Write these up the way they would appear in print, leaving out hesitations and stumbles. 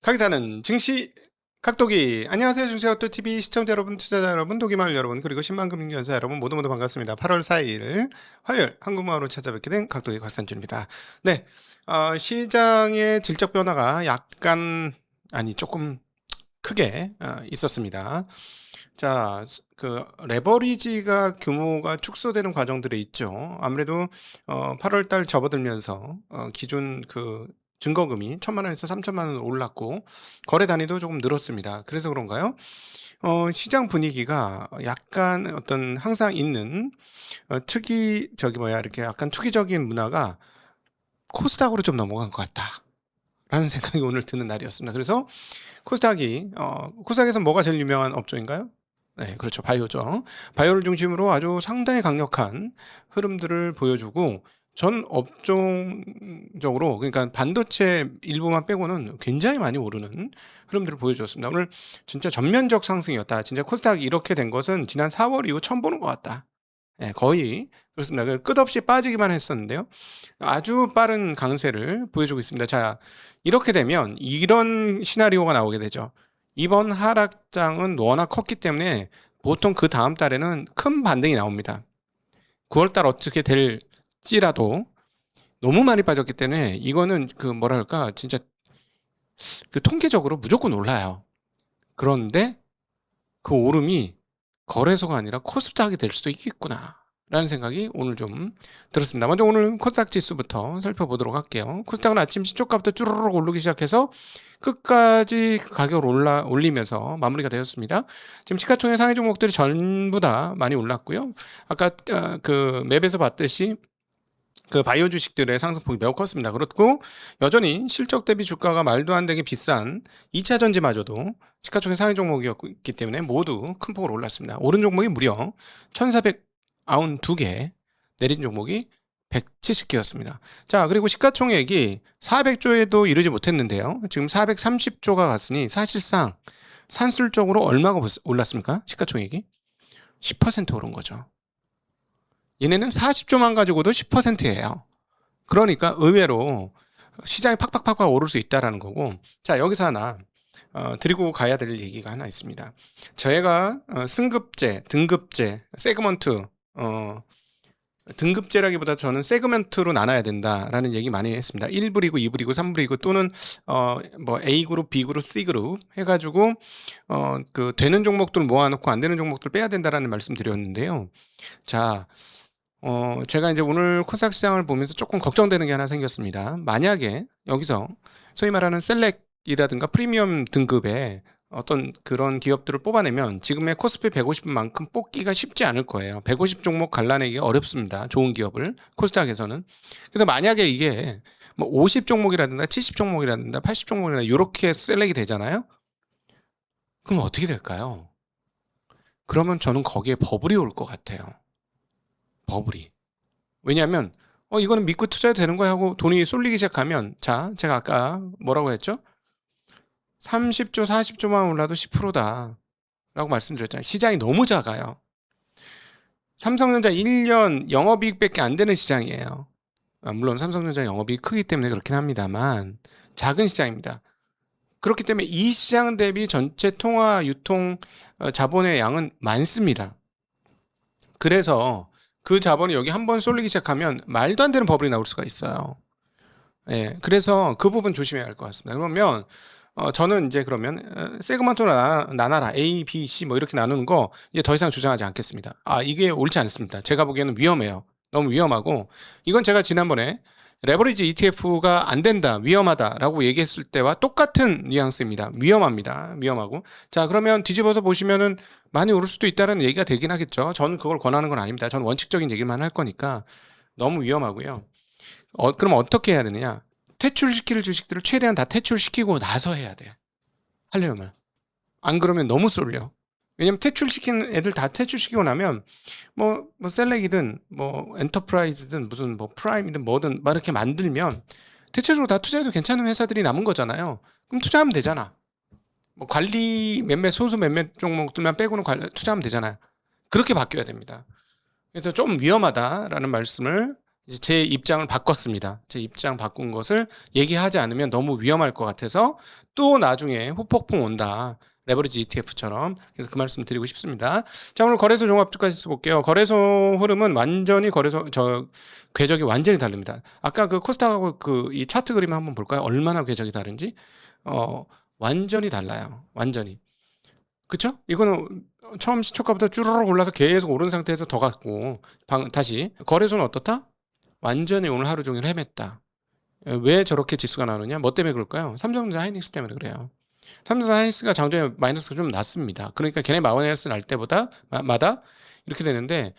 가기사는 증시 각도기. 안녕하세요. 증시각도TV 시청자 여러분, 투자자 여러분, 도기마을 여러분, 그리고 10만 금융연사 여러분 모두 반갑습니다. 8월 4일 화요일 한국마을로 찾아뵙게 된 각도기 곽산주입니다. 네, 시장의 질적 변화가 조금 크게 있었습니다. 자, 그 레버리지가 규모가 축소되는 과정들에 있죠. 아무래도 8월달 접어들면서 기존 그 증거금이 1,000만 원에서 3,000만 원 올랐고 거래 단위도 조금 늘었습니다. 그래서 그런가요? 시장 분위기가 약간 어떤 항상 있는 이렇게 약간 투기적인 문화가 코스닥으로 좀 넘어간 것 같다라는 생각이 오늘 드는 날이었습니다. 그래서 코스닥에서 뭐가 제일 유명한 업종인가요? 네, 그렇죠. 바이오죠. 바이오를 중심으로 아주 상당히 강력한 흐름들을 보여주고 전 업종적으로, 그러니까 반도체 일부만 빼고는 굉장히 많이 오르는 흐름들을 보여주었습니다. 오늘 진짜 전면적 상승이었다. 진짜 코스닥이 이렇게 된 것은 지난 4월 이후 처음 보는 것 같다. 네, 거의 그렇습니다. 끝없이 빠지기만 했었는데요. 아주 빠른 강세를 보여주고 있습니다. 자, 이렇게 되면 이런 시나리오가 나오게 되죠. 이번 하락장은 워낙 컸기 때문에 보통 그 다음 달에는 큰 반등이 나옵니다. 9월달 어떻게 될지라도 너무 많이 빠졌기 때문에 이거는 진짜 그 통계적으로 무조건 올라요. 그런데 그 오름이 거래소가 아니라 코스닥이 될 수도 있겠구나 라는 생각이 오늘 좀 들었습니다. 먼저 오늘 코스닥 지수부터 살펴보도록 할게요. 코스닥은 아침 시초가부터 쭈르륵 오르기 시작해서 끝까지 가격을 올리면서 마무리가 되었습니다. 지금 시가총액 상위 종목들이 전부 다 많이 올랐고요. 아까 그 맵에서 봤듯이 그 바이오 주식들의 상승폭이 매우 컸습니다. 그렇고 여전히 실적 대비 주가가 말도 안 되게 비싼 2차 전지마저도 시가총액 상위 종목이었기 때문에 모두 큰 폭으로 올랐습니다. 오른 종목이 무려 1,492개, 내린 종목이 170개였습니다. 자, 그리고 시가총액이 400조에도 이르지 못했는데요. 지금 430조가 갔으니 사실상 산술적으로 얼마가 올랐습니까? 시가총액이 10% 오른 거죠. 얘네는 40조만 가지고도 10%예요. 그러니까 의외로 시장이 팍팍팍팍 오를 수 있다라는 거고. 자, 여기서 하나 드리고 가야 될 얘기가 하나 있습니다. 저희가 승급제, 등급제, 세그먼트, 등급제라기보다 저는 세그먼트로 나눠야 된다라는 얘기 많이 했습니다. 1부 리그, 2부 리그, 3부 리그 또는 뭐 A그룹, B그룹, C그룹 해가지고 그 되는 종목들 모아놓고 안 되는 종목들 빼야 된다라는 말씀 드렸는데요. 자, 제가 이제 오늘 코스닥 시장을 보면서 조금 걱정되는 게 하나 생겼습니다. 만약에 여기서 소위 말하는 셀렉이라든가 프리미엄 등급의 어떤 그런 기업들을 뽑아내면 지금의 코스피 150만큼 뽑기가 쉽지 않을 거예요. 150 종목 갈라내기가 어렵습니다. 좋은 기업을 코스닥에서는. 그래서 만약에 이게 뭐 50 종목이라든가 70 종목이라든가 80 종목이라든가 이렇게 셀렉이 되잖아요. 그럼 어떻게 될까요? 그러면 저는 거기에 버블이 올 것 같아요. 버블이. 왜냐하면 이거는 믿고 투자해도 되는 거야 하고 돈이 쏠리기 시작하면, 자, 제가 아까 뭐라고 했죠? 30조 40조만 올라도 10%다 라고 말씀드렸잖아요. 시장이 너무 작아요. 삼성전자 1년 영업이익밖에 안 되는 시장이에요. 물론 삼성전자 영업이익 크기 때문에 그렇긴 합니다만 작은 시장입니다. 그렇기 때문에 이 시장 대비 전체 통화 유통 자본의 양은 많습니다. 그래서 그 자본이 여기 한번 쏠리기 시작하면 말도 안 되는 버블이 나올 수가 있어요. 예, 그래서 그 부분 조심해야 할 것 같습니다. 그러면 저는 이제 그러면 세그먼트로 나눠라. A, B, C 뭐 이렇게 나누는 거 이제 더 이상 주장하지 않겠습니다. 이게 옳지 않습니다. 제가 보기에는 위험해요. 너무 위험하고, 이건 제가 지난번에 레버리지 ETF가 안 된다, 위험하다라고 얘기했을 때와 똑같은 뉘앙스입니다. 위험합니다. 위험하고. 자, 그러면 뒤집어서 보시면은 많이 오를 수도 있다는 얘기가 되긴 하겠죠. 저는 그걸 권하는 건 아닙니다. 저는 원칙적인 얘기만 할 거니까 너무 위험하고요. 그럼 어떻게 해야 되느냐? 퇴출시킬 주식들을 최대한 다 퇴출시키고 나서 해야 돼. 하려면. 안 그러면 너무 쏠려. 왜냐면 퇴출시킨 애들 다 퇴출시키고 나면 뭐 셀렉이든 뭐 엔터프라이즈든 무슨 뭐 프라임이든 뭐든 막 이렇게 만들면 대체적으로 다 투자해도 괜찮은 회사들이 남은 거잖아요. 그럼 투자하면 되잖아. 뭐 관리 소수 몇몇 종목들만 빼고는 투자하면 되잖아요. 그렇게 바뀌어야 됩니다. 그래서 좀 위험하다라는 말씀을 이제 제 입장을 바꿨습니다. 제 입장 바꾼 것을 얘기하지 않으면 너무 위험할 것 같아서 또 나중에 후폭풍 온다. 레버리지 ETF처럼. 그래서 그 말씀 드리고 싶습니다. 자, 오늘 거래소 종합주가지수 볼게요. 거래소 흐름은 완전히 궤적이 완전히 다릅니다. 아까 그 코스닥하고 그 이 차트 그림 한번 볼까요? 얼마나 궤적이 다른지. 완전히 달라요. 완전히. 그쵸? 이거는 처음 시초가부터 쭈르륵 올라서 계속 오른 상태에서 더 갔고, 다시. 거래소는 어떻다? 완전히 오늘 하루 종일 헤맸다. 왜 저렇게 지수가 나오느냐? 뭐 때문에 그럴까요? 삼성전자 하이닉스 때문에 그래요. 삼성전자 하이닉스가 장중에 마이너스가 좀 낮습니다. 그러니까 걔네 마이너스 날 때보다 마다 이렇게 되는데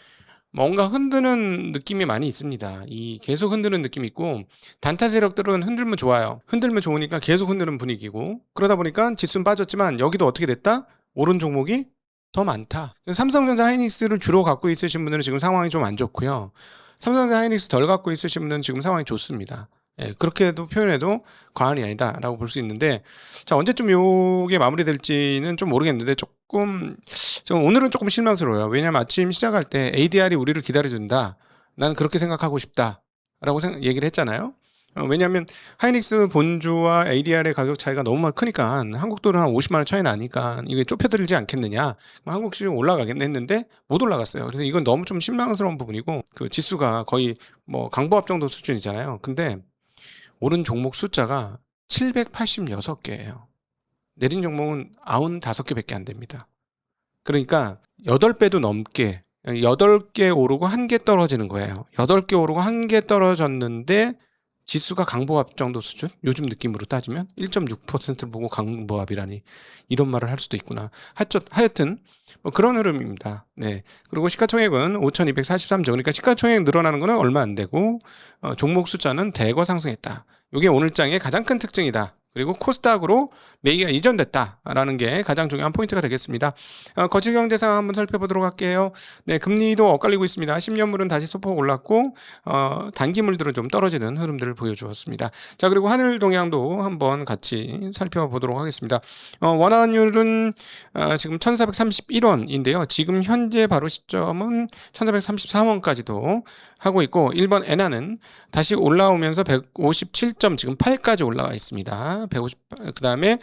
뭔가 흔드는 느낌이 많이 있습니다. 이 계속 흔드는 느낌이 있고 단타 세력들은 흔들면 좋아요. 흔들면 좋으니까 계속 흔드는 분위기고 그러다 보니까 지수는 빠졌지만 여기도 어떻게 됐다? 오른 종목이 더 많다. 삼성전자 하이닉스를 주로 갖고 있으신 분들은 지금 상황이 좀 안 좋고요. 삼성전자 하이닉스 덜 갖고 있으신 분들은 지금 상황이 좋습니다. 예, 그렇게도 표현해도 과언이 아니다라고 볼 수 있는데 자 언제쯤 요게 마무리될지는 좀 모르겠는데 조금 오늘은 조금 실망스러워요. 왜냐하면 아침 시작할 때 ADR이 우리를 기다려준다. 나는 그렇게 생각하고 싶다라고 얘기를 했잖아요. 왜냐하면 하이닉스 본주와 ADR의 가격 차이가 너무 크니까 한국 돈은 한 50만 원 차이 나니까 이게 좁혀들지 않겠느냐. 한국 시중 올라가겠네 했는데 못 올라갔어요. 그래서 이건 너무 좀 실망스러운 부분이고 그 지수가 거의 뭐 강보합 정도 수준이잖아요. 근데 오른 종목 숫자가 786개예요. 내린 종목은 95개밖에 안 됩니다. 그러니까 8배도 넘게 8개 오르고 1개 떨어지는 거예요. 8개 오르고 1개 떨어졌는데 지수가 강보합 정도 수준? 요즘 느낌으로 따지면 1.6%를 보고 강보합이라니 이런 말을 할 수도 있구나. 하여튼 뭐 그런 흐름입니다. 네. 그리고 시가총액은 5,243조. 그러니까 시가총액 늘어나는 거는 얼마 안 되고 종목 숫자는 대거 상승했다. 이게 오늘 장의 가장 큰 특징이다. 그리고 코스닥으로 매기가 이전됐다라는 게 가장 중요한 포인트가 되겠습니다. 거시경제 상황 한번 살펴보도록 할게요. 네, 금리도 엇갈리고 있습니다. 10년물은 다시 소폭 올랐고 단기물들은 좀 떨어지는 흐름들을 보여주었습니다. 자, 그리고 하늘 동향도 한번 같이 살펴보도록 하겠습니다. 원화환율은 지금 1,431원인데요. 지금 현재 바로 시점은 1,433원까지도 하고 있고 일본 엔화는 다시 올라오면서 157점 지금 8까지 올라와 있습니다. 150, 그다음에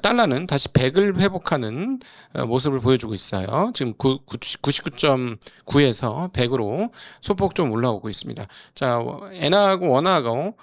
달러는 다시 100을 회복하는 모습을 보여주고 있어요. 지금 99.9에서 100으로 소폭 좀 올라오고 있습니다. 자, 엔화하고 원화하고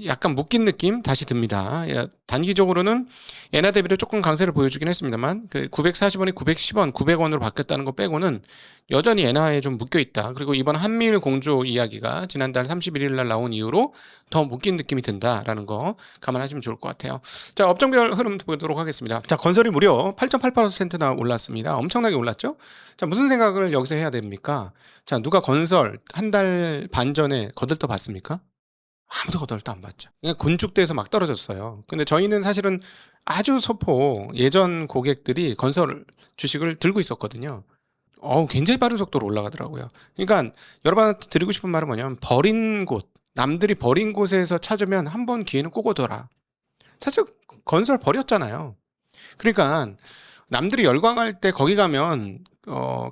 약간 묶인 느낌 다시 듭니다. 단기적으로는 엔화 대비로 조금 강세를 보여주긴 했습니다만 그 940원이 910원, 900원으로 바뀌었다는 거 빼고는 여전히 엔화에 좀 묶여 있다. 그리고 이번 한미일 공조 이야기가 지난달 31일 날 나온 이후로 더 묶인 느낌이 든다라는 거 감안하시면 좋을 것 같아요. 자, 업종별 흐름 보도록 하겠습니다. 자, 건설이 무려 8.88%나 올랐습니다. 엄청나게 올랐죠? 자, 무슨 생각을 여기서 해야 됩니까? 자, 누가 건설 한 달 반 전에 거들떠 봤습니까? 아무도 거덜도 안 봤죠. 그냥 곤죽대에서 막 떨어졌어요. 근데 저희는 사실은 아주 소포 예전 고객들이 건설 주식을 들고 있었거든요. 굉장히 빠른 속도로 올라가더라고요. 그러니까 여러분한테 드리고 싶은 말은 뭐냐면 버린 곳, 남들이 버린 곳에서 찾으면 한 번 기회는 꼭 오더라. 사실 건설 버렸잖아요. 그러니까 남들이 열광할 때 거기 가면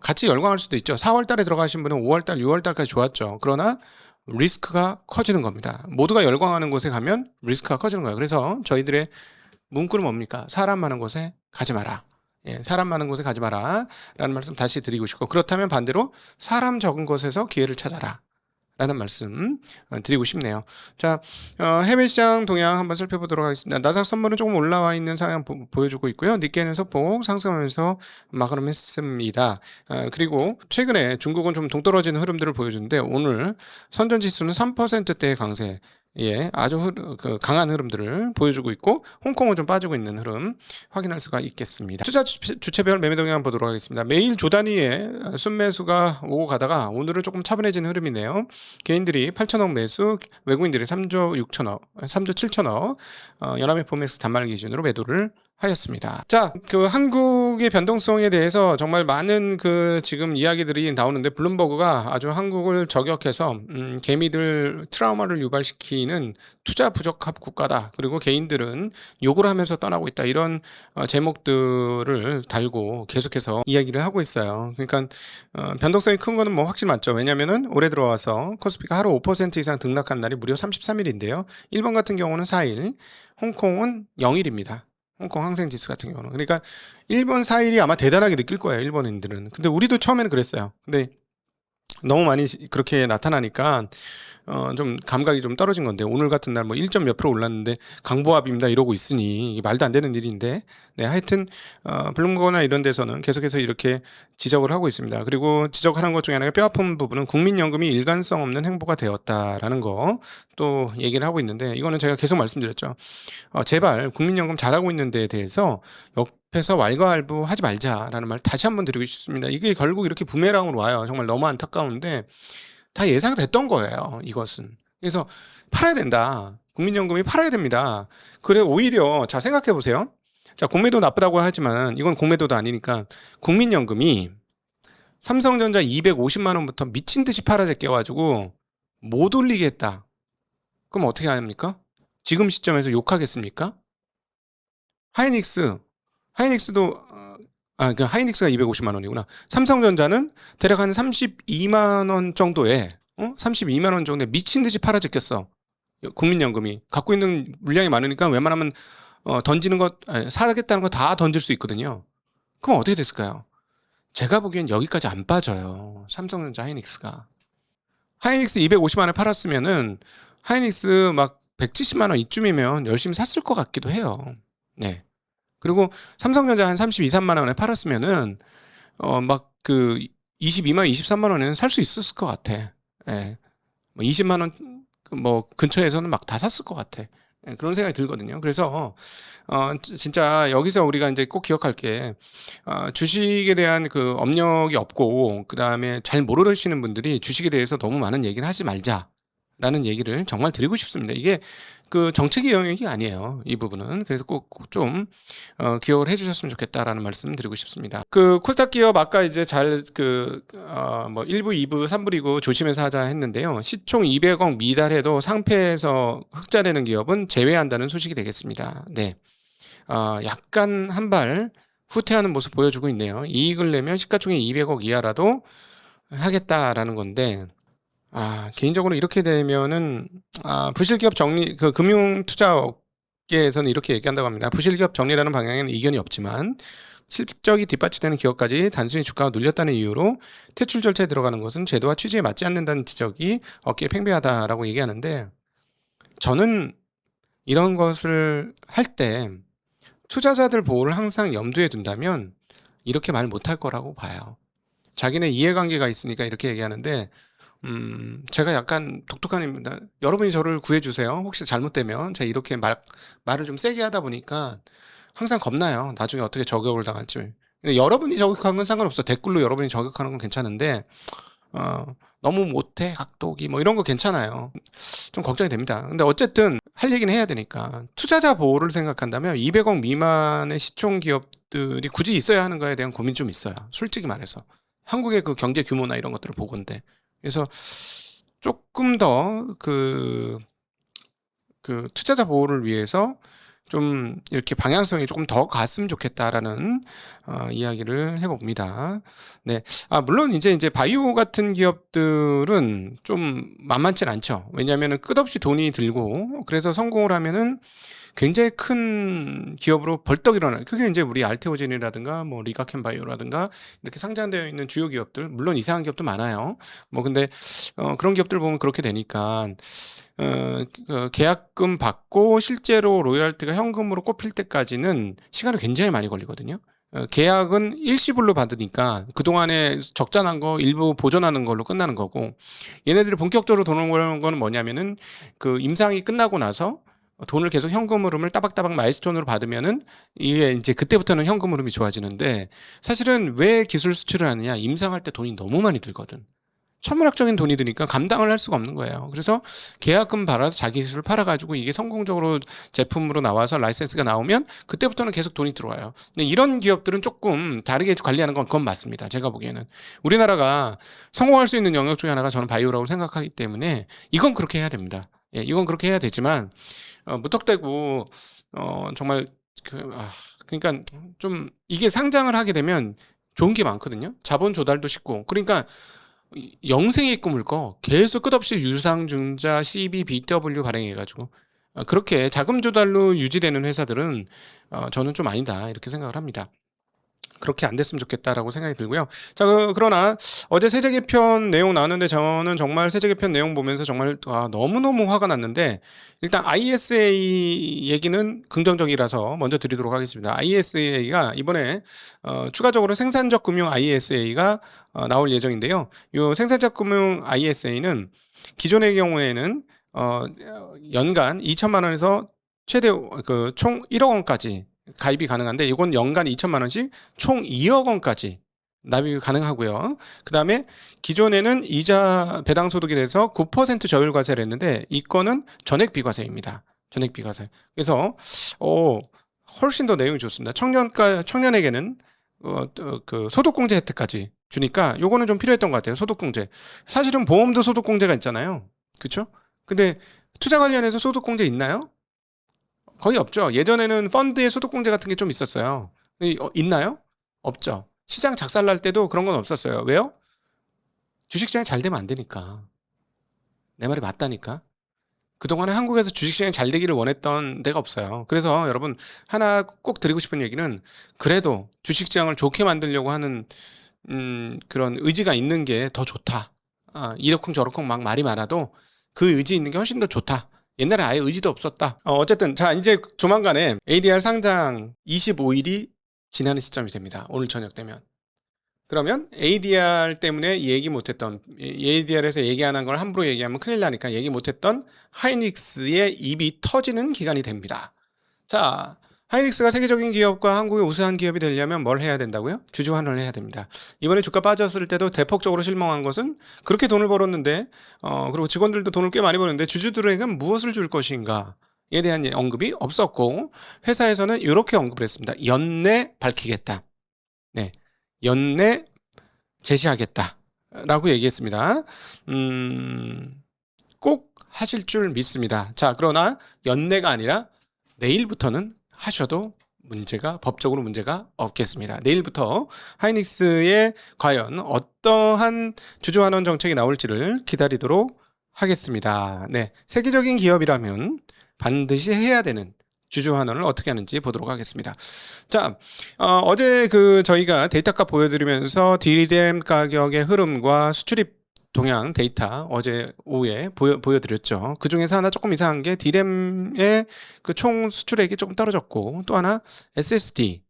같이 열광할 수도 있죠. 4월 달에 들어가신 분은 5월 달, 6월 달까지 좋았죠. 그러나 리스크가 커지는 겁니다. 모두가 열광하는 곳에 가면 리스크가 커지는 거예요. 그래서 저희들의 문구는 뭡니까? 사람 많은 곳에 가지 마라. 예, 사람 많은 곳에 가지 마라 라는 말씀 다시 드리고 싶고 그렇다면 반대로 사람 적은 곳에서 기회를 찾아라 라는 말씀 드리고 싶네요. 자, 해외 시장 동향 한번 살펴보도록 하겠습니다. 나스닥 선물은 조금 올라와 있는 상황 보여주고 있고요. 니케이는 소폭 상승하면서 마감했습니다. 그리고 최근에 중국은 좀 동떨어지는 흐름들을 보여주는데 오늘 선전지수는 3%대의 강세 아주 강한 흐름들을 보여주고 있고 홍콩은 좀 빠지고 있는 흐름 확인할 수가 있겠습니다. 투자 주체별 매매 동향 보도록 하겠습니다. 매일 조 단위의 순매수가 오고 가다가 오늘은 조금 차분해진 흐름이네요. 개인들이 8천억 매수, 외국인들이 3조 6천억, 3조 7천억 연합의 포맥스 단말 기준으로 매도를 하였습니다. 자, 그 한국의 변동성에 대해서 정말 많은 그 지금 이야기들이 나오는데 블룸버그가 아주 한국을 저격해서 개미들 트라우마를 유발시키는 투자 부적합 국가다. 그리고 개인들은 욕을 하면서 떠나고 있다. 이런 제목들을 달고 계속해서 이야기를 하고 있어요. 그러니까 변동성이 큰 거는 뭐 확실히 맞죠. 왜냐면은 올해 들어와서 코스피가 하루 5% 이상 등락한 날이 무려 33일인데요. 일본 같은 경우는 4일, 홍콩은 0일입니다. 홍콩 항생지수 같은 경우는. 그러니까 일본 4일이 아마 대단하게 느낄 거예요, 일본인들은. 근데 우리도 처음에는 그랬어요. 근데 너무 많이 그렇게 나타나니까 좀 감각이 좀 떨어진 건데, 오늘 같은 날 뭐 1점 몇 프로 올랐는데 강보합입니다 이러고 있으니 이게 말도 안 되는 일인데, 네, 하여튼 블룸버그나 이런 데서는 계속해서 이렇게 지적을 하고 있습니다. 그리고 지적하는 것 중에 하나가 뼈아픈 부분은 국민연금이 일관성 없는 행보가 되었다라는 거 또 얘기를 하고 있는데, 이거는 제가 계속 말씀드렸죠. 제발 국민연금 잘하고 있는 데에 대해서 옆에서 왈가왈부하지 말자라는 말 다시 한번 드리고 싶습니다. 이게 결국 이렇게 부메랑으로 와요. 정말 너무 안타까운데 다 예상됐던 거예요, 이것은. 그래서 팔아야 된다. 국민연금이 팔아야 됩니다. 그래, 오히려 자 생각해 보세요. 자, 공매도 나쁘다고 하지만 이건 공매도도 아니니까 국민연금이 삼성전자 250만 원부터 미친 듯이 팔아 제껴가지고 못 올리겠다. 그럼 어떻게 합니까? 지금 시점에서 욕하겠습니까? 하이닉스도 그 하이닉스가 250만 원이구나. 삼성전자는 대략 한 32만 원 정도에 32만 원 정도에 미친 듯이 팔아 제꼈어. 국민연금이 갖고 있는 물량이 많으니까 웬만하면 던지는 것 사겠다는 거 다 던질 수 있거든요. 그럼 어떻게 됐을까요? 제가 보기엔 여기까지 안 빠져요. 삼성전자 하이닉스가. 하이닉스 250만 원에 팔았으면은 하이닉스 막 170만 원 이쯤이면 열심히 샀을 것 같기도 해요. 네. 그리고 삼성전자 한 32, 3만 원에 팔았으면은 막 그 22만 원, 23만 원에는 살 수 있었을 것 같아. 예. 뭐 20만 원 뭐 근처에서는 막 다 샀을 것 같아. 예, 그런 생각이 들거든요. 그래서 진짜 여기서 우리가 이제 꼭 기억할 게 주식에 대한 그 업력이 없고 그다음에 잘 모르시는 분들이 주식에 대해서 너무 많은 얘기를 하지 말자라는 얘기를 정말 드리고 싶습니다. 이게 그 정책의 영역이 아니에요, 이 부분은. 그래서 꼭 좀 기억을 해주셨으면 좋겠다라는 말씀 드리고 싶습니다. 그 코스닥 기업 아까 이제 잘 뭐 1부, 2부, 3부 리그 조심해서 하자 했는데요. 시총 200억 미달해도 상패에서 흑자 내는 기업은 제외한다는 소식이 되겠습니다. 네, 약간 한 발 후퇴하는 모습 보여주고 있네요. 이익을 내면 시가총액 200억 이하라도 하겠다라는 건데. 개인적으로 이렇게 되면은 부실기업 정리, 그 금융투자업계에서는 이렇게 얘기한다고 합니다. 부실기업 정리라는 방향에는 이견이 없지만 실적이 뒷받침되는 기업까지 단순히 주가가 눌렸다는 이유로 퇴출 절차에 들어가는 것은 제도와 취지에 맞지 않는다는 지적이 업계에 팽배하다라고 얘기하는데, 저는 이런 것을 할 때 투자자들 보호를 항상 염두에 둔다면 이렇게 말 못할 거라고 봐요. 자기네 이해관계가 있으니까 이렇게 얘기하는데, 제가 약간 독특한 입니다. 여러분이 저를 구해주세요. 혹시 잘못되면. 제가 이렇게 말을 좀 세게 하다 보니까 항상 겁나요. 나중에 어떻게 저격을 당할지. 근데 여러분이 저격하는 건 상관없어. 댓글로 여러분이 저격하는 건 괜찮은데, 너무 못해, 각도기, 뭐 이런 거 괜찮아요. 좀 걱정이 됩니다. 근데 어쨌든 할 얘기는 해야 되니까. 투자자 보호를 생각한다면 200억 미만의 시총 기업들이 굳이 있어야 하는 거에 대한 고민 좀 있어요. 솔직히 말해서. 한국의 그 경제 규모나 이런 것들을 보건데. 그래서 조금 더 그 투자자 보호를 위해서 좀 이렇게 방향성이 조금 더 갔으면 좋겠다라는 이야기를 해봅니다. 네, 물론 이제 바이오 같은 기업들은 좀 만만치 않죠. 왜냐하면 끝없이 돈이 들고 그래서 성공을 하면은 굉장히 큰 기업으로 벌떡 일어나요. 그게 이제 우리 알테오젠이라든가 뭐 리가켄바이오라든가 이렇게 상장되어 있는 주요 기업들, 물론 이상한 기업도 많아요. 뭐 근데 그런 기업들 보면 그렇게 되니까 계약금 받고 실제로 로열티가 현금으로 꼽힐 때까지는 시간이 굉장히 많이 걸리거든요. 계약은 일시불로 받으니까 그동안에 적자 난 거 일부 보존하는 걸로 끝나는 거고, 얘네들이 본격적으로 돈을 버는 거는 뭐냐면은 그 임상이 끝나고 나서 돈을 계속 현금 흐름을 따박따박 마일스톤으로 받으면은 이게 이제 그때부터는 현금 흐름이 좋아지는데, 사실은 왜 기술 수출을 하느냐, 임상할 때 돈이 너무 많이 들거든. 천문학적인 돈이 드니까 감당을 할 수가 없는 거예요. 그래서 계약금 받아서 자기 기술을 팔아가지고 이게 성공적으로 제품으로 나와서 라이센스가 나오면 그때부터는 계속 돈이 들어와요. 근데 이런 기업들은 조금 다르게 관리하는 건 그건 맞습니다. 제가 보기에는 우리나라가 성공할 수 있는 영역 중에 하나가 저는 바이오라고 생각하기 때문에 이건 그렇게 해야 됩니다. 예, 이건 그렇게 해야 되지만 무턱대고 정말 그러니까 좀 이게 상장을 하게 되면 좋은 게 많거든요. 자본 조달도 쉽고 그러니까. 영생의 꿈을 꿔 계속 끝없이 유상증자 CB, BW 발행해가지고 그렇게 자금 조달로 유지되는 회사들은 저는 좀 아니다 이렇게 생각을 합니다. 그렇게 안 됐으면 좋겠다라고 생각이 들고요. 자, 그러나 어제 세제 개편 내용 나왔는데 저는 정말 세제 개편 내용 보면서 정말 너무너무 화가 났는데 일단 ISA 얘기는 긍정적이라서 먼저 드리도록 하겠습니다. ISA가 이번에 추가적으로 생산적 금융 ISA가 나올 예정인데요. 이 생산적 금융 ISA는 기존의 경우에는 연간 2천만 원에서 최대 총 1억 원까지 가입이 가능한데 이건 연간 2천만 원씩 총 2억 원까지 납입이 가능하고요. 그 다음에 기존에는 이자 배당 소득이 돼서 9% 저율 과세를 했는데 이거는 전액 비과세입니다. 전액 비과세. 그래서 훨씬 더 내용이 좋습니다. 청년에게는 그 소득공제 혜택까지 주니까 요거는 좀 필요했던 것 같아요. 소득공제. 사실은 보험도 소득공제가 있잖아요. 그렇죠? 근데 투자 관련해서 소득공제 있나요? 거의 없죠. 예전에는 펀드의 소득공제 같은 게 좀 있었어요. 있나요? 없죠. 시장 작살날 때도 그런 건 없었어요. 왜요? 주식시장이 잘 되면 안 되니까. 내 말이 맞다니까. 그동안에 한국에서 주식시장이 잘 되기를 원했던 데가 없어요. 그래서 여러분 하나 꼭 드리고 싶은 얘기는 그래도 주식시장을 좋게 만들려고 하는 그런 의지가 있는 게 더 좋다. 이러쿵저러쿵 막 말이 많아도 그 의지 있는 게 훨씬 더 좋다. 옛날에 아예 의지도 없었다. 어쨌든 자 이제 조만간에 ADR 상장 25일이 지나는 시점이 됩니다. 오늘 저녁 되면. 그러면 ADR 때문에 얘기 못했던 ADR에서 얘기 안 한 걸 함부로 얘기하면 큰일 나니까 얘기 못했던 하이닉스의 입이 터지는 기간이 됩니다. 자 하이닉스가 세계적인 기업과 한국의 우수한 기업이 되려면 뭘 해야 된다고요? 주주 환원을 해야 됩니다. 이번에 주가 빠졌을 때도 대폭적으로 실망한 것은 그렇게 돈을 벌었는데 그리고 직원들도 돈을 꽤 많이 버는데 주주들에게는 무엇을 줄 것인가에 대한 언급이 없었고 회사에서는 이렇게 언급을 했습니다. 연내 밝히겠다. 네, 연내 제시하겠다 라고 얘기했습니다. 꼭 하실 줄 믿습니다. 자 그러나 연내가 아니라 내일부터는 하셔도 법적으로 문제가 없겠습니다. 내일부터 하이닉스의 과연 어떠한 주주환원 정책이 나올지를 기다리도록 하겠습니다. 네, 세계적인 기업이라면 반드시 해야 되는 주주환원을 어떻게 하는지 보도록 하겠습니다. 자, 어제 저희가 데이터값 보여드리면서 디램 가격의 흐름과 수출입 동향 데이터 어제 오후에 보여드렸죠. 그 중에서 하나 조금 이상한 게 D램의 그 총 수출액이 조금 떨어졌고 또 하나 SSD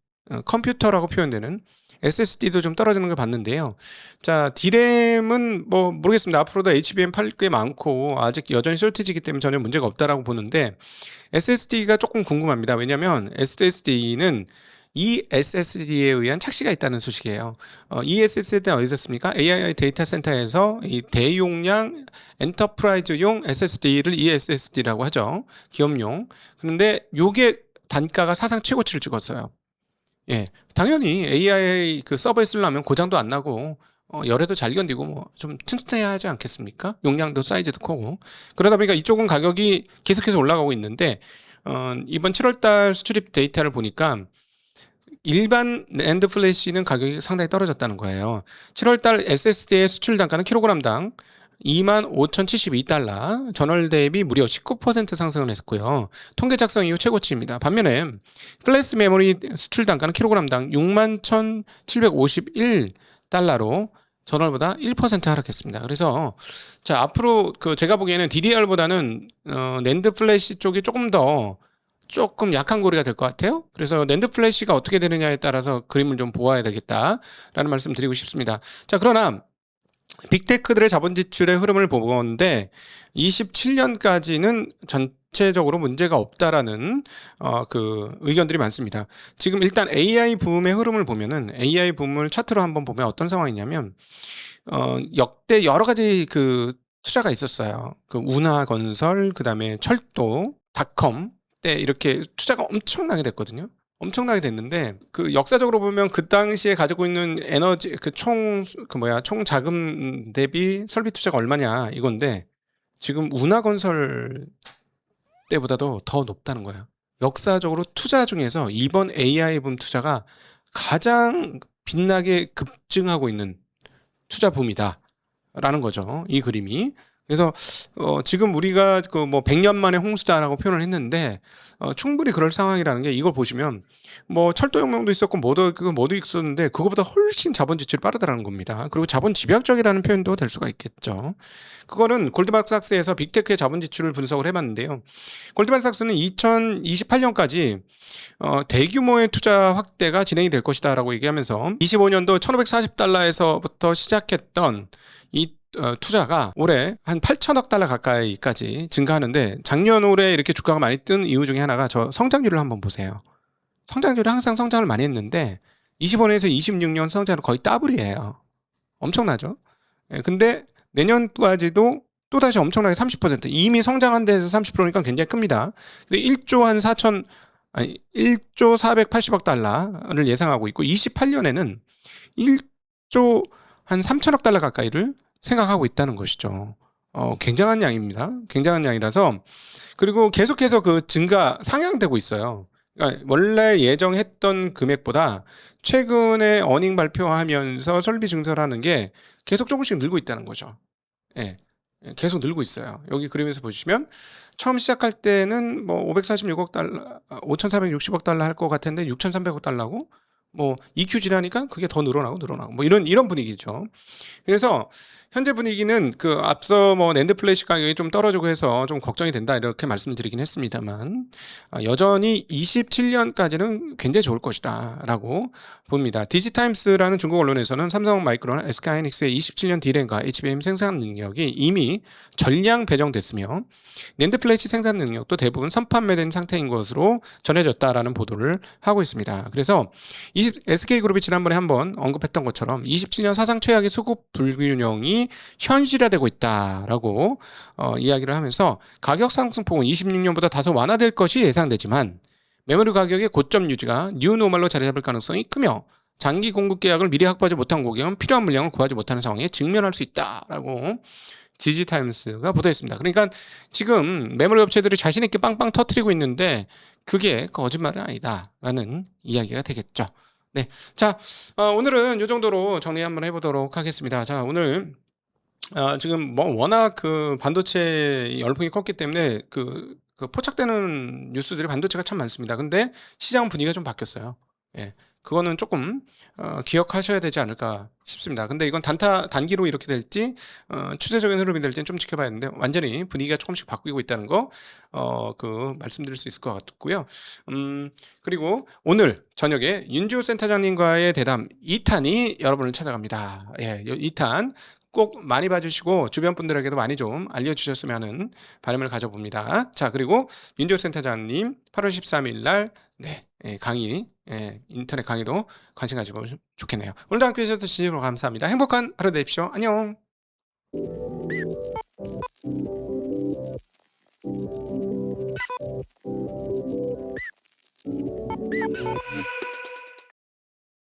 컴퓨터라고 표현되는 SSD도 좀 떨어지는 걸 봤는데요. 자, D램은 뭐 모르겠습니다. 앞으로도 HBM 팔 게 많고 아직 여전히 쇼티지이기 때문에 전혀 문제가 없다라고 보는데 SSD가 조금 궁금합니다. 왜냐하면 SSD는 이 SSD에 의한 착시가 있다는 소식이에요. 이 SSD는 어디서 씁니까? AI 데이터 센터에서 이 대용량 엔터프라이즈용 SSD를 ESSD라고 하죠. 기업용. 그런데 요게 단가가 사상 최고치를 찍었어요. 예, 당연히 AI 서버에 쓰려면 고장도 안 나고 열에도 잘 견디고 뭐 좀 튼튼해야 하지 않겠습니까? 용량도 사이즈도 크고 그러다 보니까 이쪽은 가격이 계속해서 올라가고 있는데 이번 7월달 수출입 데이터를 보니까 일반 낸드 플래시는 가격이 상당히 떨어졌다는 거예요. 7월달 SSD의 수출 단가는 킬로그램당 25,072달러, 전월 대비 무려 19% 상승을 했고요. 통계 작성 이후 최고치입니다. 반면에 플래시 메모리 수출 단가는 킬로그램당 61,751달러로 전월보다 1% 하락했습니다. 그래서 자 앞으로 제가 보기에는 DDR보다는 낸드 플래시 쪽이 조금 약한 고리가 될 것 같아요. 그래서 낸드 플래시가 어떻게 되느냐에 따라서 그림을 좀 보아야 되겠다라는 말씀 드리고 싶습니다. 자 그러나 빅테크들의 자본 지출의 흐름을 보건데 27년까지는 전체적으로 문제가 없다라는 그 의견들이 많습니다. 지금 일단 AI 붐의 흐름을 보면은 AI 붐을 차트로 한번 보면 어떤 상황이냐면 역대 여러 가지 그 투자가 있었어요. 그 운하건설, 그다음에 철도, 닷컴 때 이렇게 투자가 엄청나게 됐거든요. 엄청나게 됐는데 그 역사적으로 보면 그 당시에 가지고 있는 에너지 총 자금 대비 설비 투자가 얼마냐 이건데 지금 운하건설 때보다도 더 높다는 거예요. 역사적으로 투자 중에서 이번 AI 붐 투자가 가장 빛나게 급증하고 있는 투자 붐이다라는 거죠. 이 그림이. 그래서 지금 우리가 그 뭐 100년 만에 홍수다라고 표현을 했는데 충분히 그럴 상황이라는 게 이걸 보시면 뭐 철도혁명도 있었고 뭐도 있었는데 그거보다 훨씬 자본 지출이 빠르다라는 겁니다. 그리고 자본 집약적이라는 표현도 될 수가 있겠죠. 그거는 골드만삭스에서 빅테크의 자본 지출을 분석을 해봤는데요. 골드만삭스는 2028년까지 대규모의 투자 확대가 진행이 될 것이다라고 얘기하면서 25년도 1,540달러에서부터 시작했던 이 투자가 올해 한 8천억 달러 가까이까지 증가하는데 작년 올해 이렇게 주가가 많이 뜬 이유 중에 하나가 저 성장률을 한번 보세요. 성장률이 항상 성장을 많이 했는데 25년에서 26년 성장률 거의 더블이에요. 엄청나죠? 예, 근데 내년까지도 또다시 엄청나게 30% 이미 성장한 데에서 30%니까 굉장히 큽니다. 근데 1조 480억 달러를 예상하고 있고 28년에는 1조 한 3천억 달러 가까이를 생각하고 있다는 것이죠. 굉장한 양입니다. 굉장한 양이라서 그리고 계속해서 그 상향되고 있어요. 그러니까 원래 예정했던 금액보다 최근에 어닝 발표하면서 설비 증설하는 게 계속 조금씩 늘고 있다는 거죠. 예. 계속 늘고 있어요. 여기 그림에서 보시면 처음 시작할 때는 뭐 546억 달러, 5,460억 달러 할 것 같은데 6,300억 달러고 뭐 EQ 지나니까 그게 더 늘어나고 뭐 이런 분위기죠. 그래서 현재 분위기는 그 앞서 뭐 낸드 플래시 가격이 좀 떨어지고 해서 좀 걱정이 된다 이렇게 말씀드리긴 했습니다만 여전히 27년까지는 굉장히 좋을 것이다라고 봅니다. 디지타임스라는 중국 언론에서는 삼성 마이크론, SK 하이닉스의 27년 D램과 HBM 생산 능력이 이미 전량 배정됐으며 낸드 플래시 생산 능력도 대부분 선판매된 상태인 것으로 전해졌다라는 보도를 하고 있습니다. 그래서 SK그룹이 지난번에 한번 언급했던 것처럼 27년 사상 최악의 수급 불균형이 현실화되고 있다라고 이야기를 하면서 가격 상승폭은 26년보다 다소 완화될 것이 예상되지만 메모리 가격의 고점 유지가 뉴노멀로 자리 잡을 가능성이 크며 장기 공급 계약을 미리 확보하지 못한 고객은 필요한 물량을 구하지 못하는 상황에 직면할 수 있다라고 디지타임스가 보도했습니다. 그러니까 지금 메모리 업체들이 자신 있게 빵빵 터트리고 있는데 그게 거짓말은 아니다라는 이야기가 되겠죠. 네, 자 오늘은 이 정도로 정리 한번 해보도록 하겠습니다. 자 오늘 지금 뭐 워낙 그 반도체 열풍이 컸기 때문에 그 포착되는 뉴스들이 반도체가 참 많습니다. 근데 시장 분위기가 좀 바뀌었어요. 예. 그거는 조금 기억하셔야 되지 않을까 싶습니다. 근데 이건 단기로 이렇게 될지 추세적인 흐름이 될지는 좀 지켜봐야 하는데 완전히 분위기가 조금씩 바뀌고 있다는 거 말씀드릴 수 있을 것 같고요. 그리고 오늘 저녁에 윤주호 센터장님과의 대담 2탄이 여러분을 찾아갑니다. 예, 2탄 꼭 많이 봐주시고 주변 분들에게도 많이 좀 알려주셨으면 하는 바람을 가져봅니다. 자, 그리고 윤주호 센터장님 8월 13일 날 강의, 인터넷 강의도 관심 가지고 좋겠네요. 오늘도 함께 해주셔서 진심으로 감사합니다. 행복한 하루 되십시오. 안녕.